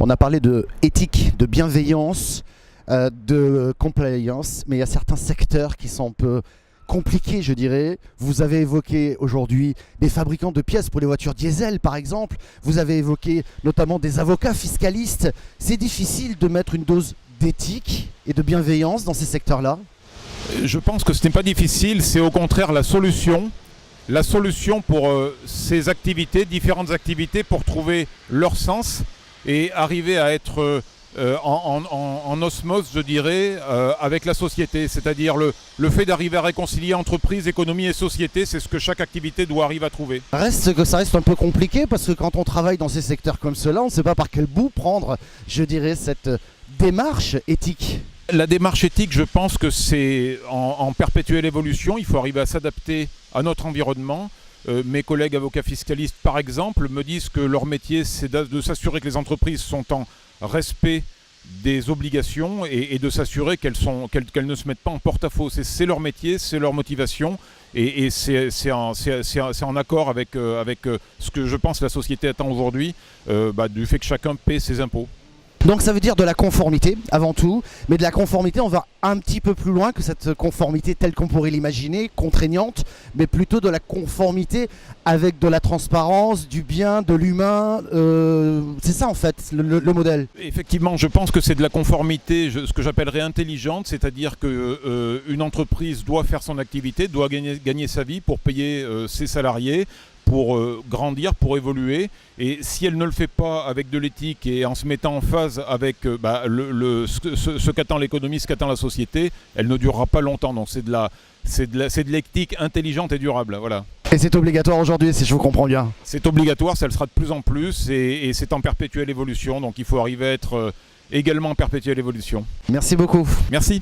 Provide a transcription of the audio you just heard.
On a parlé de éthique, de bienveillance, de compliance, mais il y a certains secteurs qui sont un peu compliqués, je dirais. Vous avez évoqué aujourd'hui des fabricants de pièces pour les voitures diesel, par exemple. Vous avez évoqué notamment des avocats fiscalistes. C'est difficile de mettre une dose d'éthique et de bienveillance dans ces secteurs-là? Je pense que ce n'est pas difficile, c'est au contraire la solution. La solution pour ces activités, différentes activités, pour trouver leur sens et arriver à être en osmose, je dirais, avec la société. C'est-à-dire le fait d'arriver à réconcilier entreprise, économie et société, c'est ce que chaque activité doit arriver à trouver. Reste que ça reste un peu compliqué parce que quand on travaille dans ces secteurs comme cela, on ne sait pas par quel bout prendre, je dirais, cette démarche éthique. La démarche éthique, je pense que c'est en perpétuelle évolution. Il faut arriver à s'adapter à notre environnement. Mes collègues avocats fiscalistes, par exemple, me disent que leur métier, c'est de s'assurer que les entreprises sont en respect des obligations et de s'assurer qu'elles ne se mettent pas en porte-à-faux. C'est leur métier, c'est leur motivation et c'est en accord avec ce que je pense la société attend aujourd'hui, du fait que chacun paie ses impôts. Donc ça veut dire de la conformité avant tout, mais de la conformité on va un petit peu plus loin que cette conformité telle qu'on pourrait l'imaginer, contraignante, mais plutôt de la conformité avec de la transparence, du bien, de l'humain, c'est ça en fait le modèle. Effectivement, je pense que c'est de la conformité, ce que j'appellerais intelligente, c'est-à-dire qu'une entreprise doit faire son activité, doit gagner sa vie pour payer ses salariés, pour grandir, pour évoluer. Et si elle ne le fait pas avec de l'éthique et en se mettant en phase avec ce qu'attend l'économie, ce qu'attend la société, elle ne durera pas longtemps. Donc c'est de l'éthique intelligente et durable. Voilà. Et c'est obligatoire aujourd'hui, si je vous comprends bien. C'est obligatoire, ça le sera de plus en plus et c'est en perpétuelle évolution. Donc il faut arriver à être également en perpétuelle évolution. Merci beaucoup. Merci.